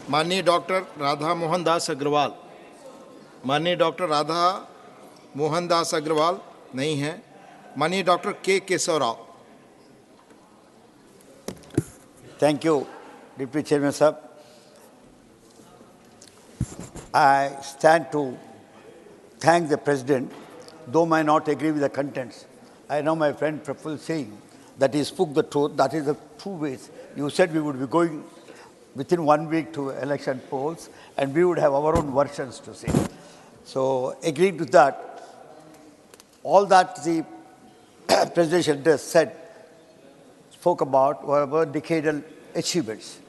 माननीय डॉक्टर राधा मोहनदास अग्रवाल, माननीय डॉक्टर राधा मोहनदास अग्रवाल नहीं है। माननीय doctor Keshav Rao. Thank you, Deputy Chairman Sahab. I stand to thank the President, though I not agree with the contents. I know my friend Praful saying that he spoke the truth. That is the two ways. You said we would be going within 1 week to election polls and we would have our own versions to say. So agreeing to that, all that the President said, spoke about were decadal achievements,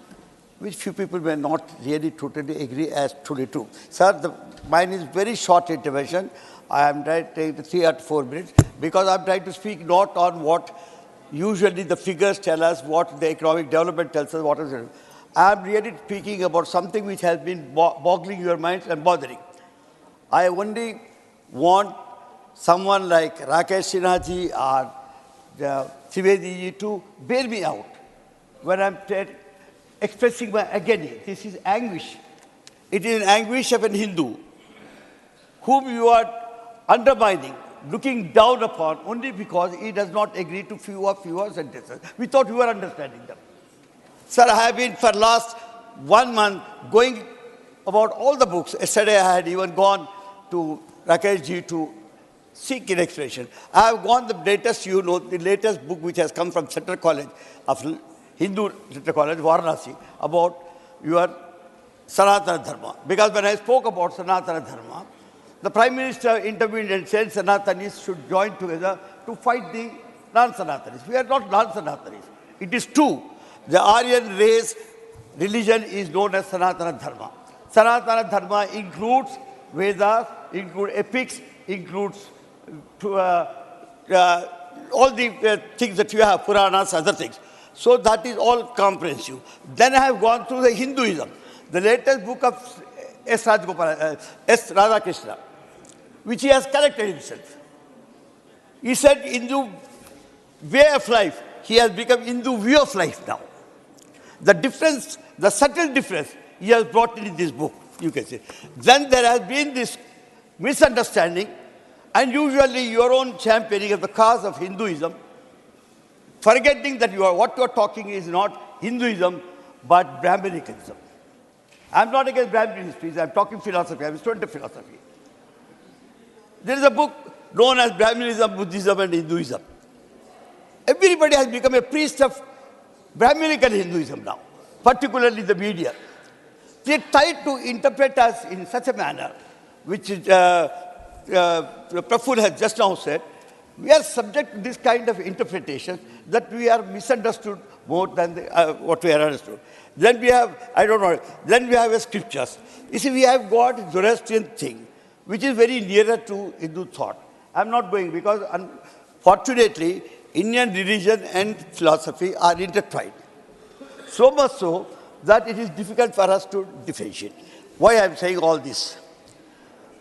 which few people may not really totally agree as truly true. Sir, mine is very short intervention. I am trying to take 3 or 4 minutes because I am trying to speak not on what usually the figures tell us, what the economic development tells us, what is it. I am really speaking about something which has been boggling your minds and bothering. I only want someone like Rakesh Sinha ji or Trivedi ji to bail me out when I am expressing my agony. This is anguish. It is an anguish of an Hindu whom you are undermining, looking down upon only because he does not agree to fewer sentences. We thought you were understanding them. Sir, I have been for last 1 month going about all the books. Yesterday I had even gone to Rakesh ji to seek an explanation. I have gone the latest, the latest book which has come from Central College of Hindu Central College, Varanasi, about your Sanatana Dharma. Because when I spoke about Sanatana Dharma, the Prime Minister intervened and said Sanatanis should join together to fight the non-Sanatanis. We are not non-Sanatanis. It is true. The Aryan race religion is known as Sanatana Dharma. Sanatana Dharma includes Vedas, includes epics, includes all the things that you have, Puranas, other things. So that is all comprehensive. Then I have gone through the Hinduism. The latest book of S. Radhakrishna, which he has collected himself. He said Hindu way of life. He has become Hindu way of life now. The difference, the subtle difference, he has brought in this book, you can say. Then there has been this misunderstanding, and usually your own championing of the cause of Hinduism, forgetting that what you are talking is not Hinduism, but Brahminicanism. I am not against Brahmin histories, I am talking philosophy, I am a student of philosophy. There is a book known as Brahminism, Buddhism and Hinduism. Everybody has become a priest of Brahminical Hinduism now, particularly the media. They try to interpret us in such a manner, which Praful has just now said. We are subject to this kind of interpretation that we are misunderstood more than what we are understood. Then we have, then we have scriptures. You see, we have got Zoroastrian thing, which is very nearer to Hindu thought. I am not going because, unfortunately, Indian religion and philosophy are intertwined. So much so that it is difficult for us to differentiate. Why I am saying all this?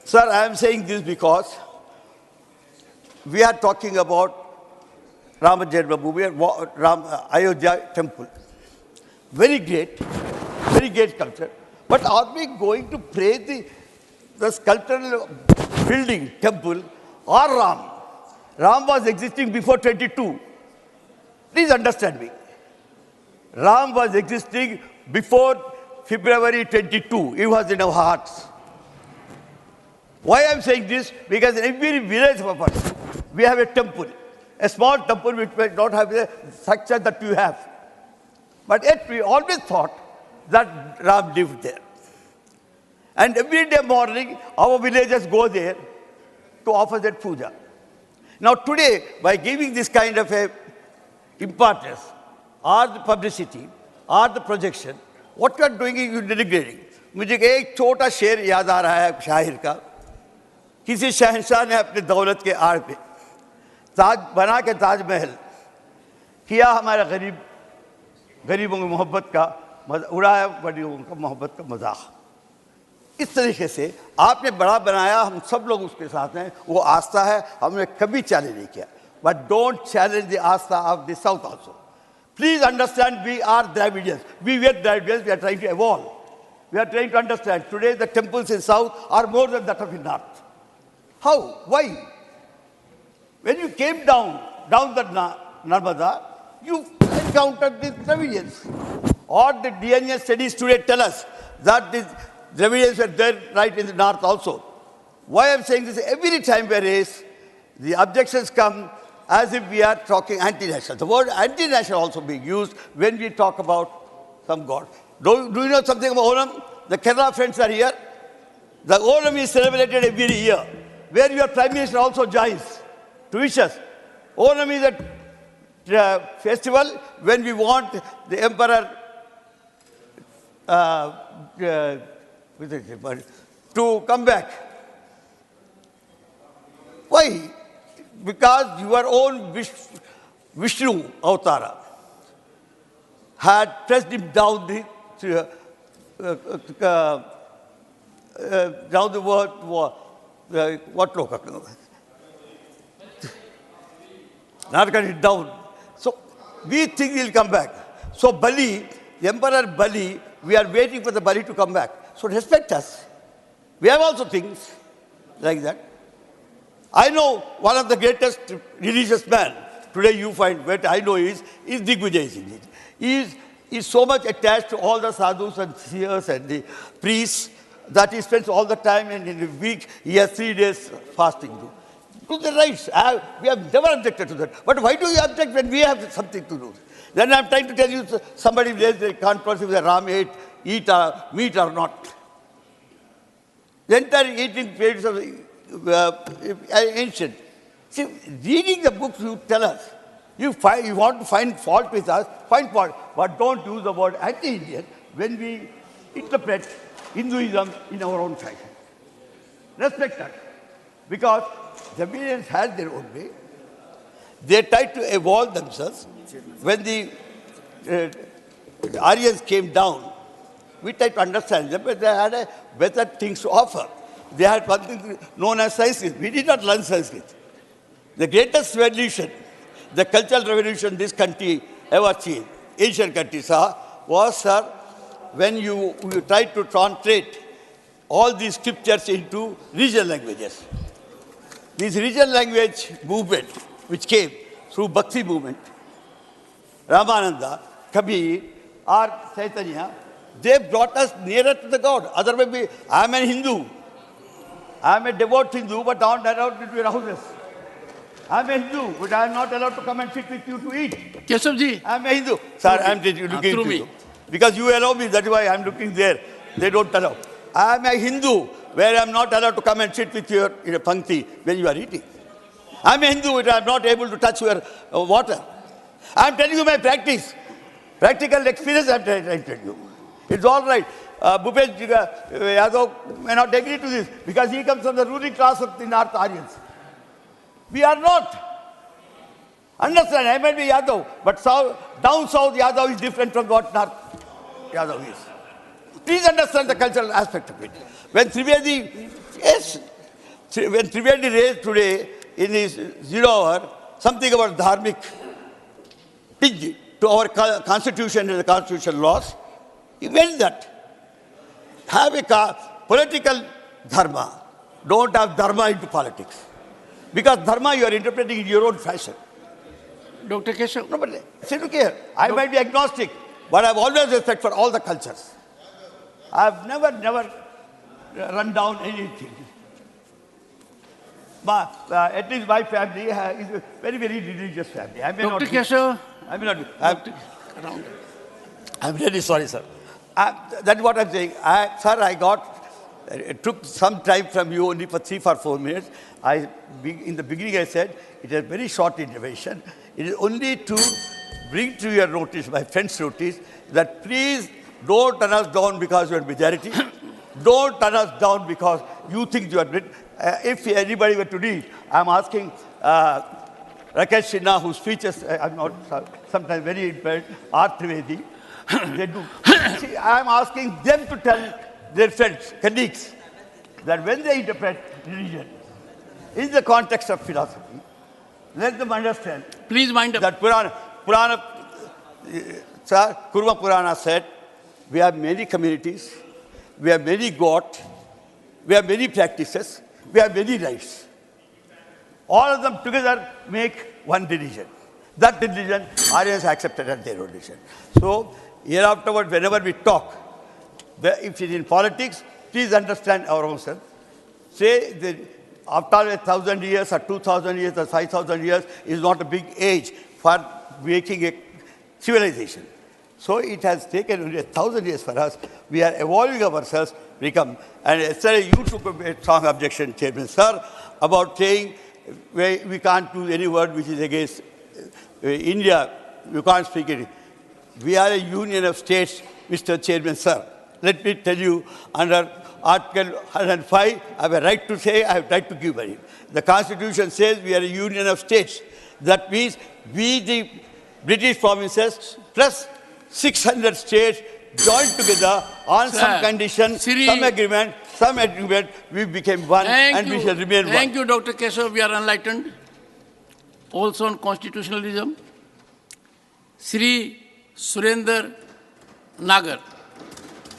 Sir, I am saying this because we are talking about Rama Janmabhoomi, Ayodhya temple. Very great culture. But are we going to praise the sculptural building, temple, or Ram? Ram was existing before 22. Please understand me. Ram was existing before February 22. He was in our hearts. Why I am saying this? Because in every village of us, we have a temple. A small temple which may not have the structure that you have. But yet we always thought that Ram lived there. And every day morning, our villagers go there to offer that puja. Now today, by giving this kind of a importance, or the publicity, or the projection, what you are doing is you are denigrating. मुझे एक छोटा शेर याद आ रहा है शाहिर का. किसी शहंशाह ने अपने दौलत के आड़ पे ताज बना के ताजमहल किया हमारा गरीबों की मोहब्बत का उड़ाया गरीबों का मोहब्बत का मजाक. इस तरीके से आपने बड़ा बनाया, हम सब लोग उसके साथ हैं, वो आस्था है, हमने कभी चैलेंज नहीं किया. But don't challenge the Aastha of the South also. Please understand, we are Dravidians. We were Dravidians, we are trying to evolve. We are trying to understand. Today, the temples in south are more than that of in north. How? Why? When you came down the Narmada, you encountered the Dravidians. Or the DNA studies today tell us that the Dravidians were there right in the north also. Why I'm saying this? Every time we raise, the objections come as if we are talking anti-national. The word anti-national also being used when we talk about some god. Do you know something about Onam? The Kerala friends are here. The Onam is celebrated every year, where your Prime Minister also joins to wish us. Onam is a festival when we want the Emperor to come back. Why? Because your own Vishnu Avatara had pressed him down down the word, what loka? Not got it down. So we think he'll come back. So Bali, the Emperor Bali, we are waiting for the Bali to come back. So respect us. We have also things like that. I know one of the greatest religious men today you find, what I know is Digvijay Singh. He is so much attached to all the sadhus and seers and the priests that he spends all the time, and in a week he has 3 days fasting. Do the rights. We have never objected to that. But why do you object when we have something to do? Then I'm trying to tell you, somebody raised a controversy whether Ram ate meat or not. The entire eating periods of ancient. See, reading the books, you tell us. You want to find fault with us, find fault. But don't use the word anti-Indian when we interpret Hinduism in our own fashion. Respect that. Because the Indians had their own way. They tried to evolve themselves. When the Aryans came down, we tried to understand them, but they had better things to offer. They had one thing known as Sanskrit. We did not learn Sanskrit. The greatest revolution, the cultural revolution this country ever seen, Asian countries saw, was, sir, when you tried to translate all these scriptures into regional languages. This regional language movement, which came through Bhakti movement, Ramananda, Kabir, or Chaitanya, they brought us nearer to the God. Otherwise, I am a Hindu. I am a devout Hindu, but not allowed to your houses. I am a Hindu, but I am not allowed to come and sit with you to eat. Keshavji. I am a Hindu. Sir, I am looking through to me. you. Because you allow me, that is why I am looking there. They don't allow. I am a Hindu, where I am not allowed to come and sit with you in a pankti when you are eating. I am a Hindu, but I am not able to touch your water. I am telling you my practice. Practical experience I am trying to tell you. It's all right. Bhupesh Yadav may not agree to this because he comes from the ruling class of the North Aryans. We are not. Understand, I might be Yadav, but down south Yadav is different from what North Yadav is. Please understand the cultural aspect of it. When Trivedi raised today in his 0 hour something about dharmic pitch to our constitution and the constitutional laws, he meant that. Have a political dharma. Don't have dharma into politics. Because dharma you are interpreting in your own fashion. Dr. Keshav. No, but see, look here. I might be agnostic, but I have always respect for all the cultures. I have never run down anything. But at least my family is a very, very religious family. I may Dr. not Keshav. I may not be. I'm really sorry, sir. That's what I'm saying. Sir, it took some time from you only for 3 or 4 minutes. In the beginning I said, it is a very short intervention. It is only to bring to your notice, my friend's notice, that please don't turn us down because you are majority. Don't turn us down because you think you are great. If anybody were to read, I'm asking Rakesh Sinha, whose speeches I'm not sometimes very impaired, R. Trivedi, they do. See, I'm asking them to tell their friends, colleagues, that when they interpret religion in the context of philosophy, let them understand. Please wind up. That Kurma Purana said, we have many communities, we have many gods, we have many practices, we have many rights. All of them together make one religion. That religion, Aryans accepted as their religion. So, hereafter, whenever we talk, if it is in politics, please understand our own self. Say that after 1,000 years or 2,000 years or 5,000 years is not a big age for making a civilization. So it has taken only 1,000 years for us. We are evolving ourselves, become. And yesterday you took a strong objection, Chairman Sir, about saying we can't do any word which is against India. You can't speak it. We are a union of states, Mr. Chairman Sir. Let me tell you, under Article 105, I have a right to say, I have a right to give money. The Constitution says we are a union of states. That means we, the British provinces, plus 600 states joined together on some condition, some agreement, we became one and we shall remain one. Thank you, Dr. Keshava. We are enlightened. Also on constitutionalism. Sri Surender Nagar.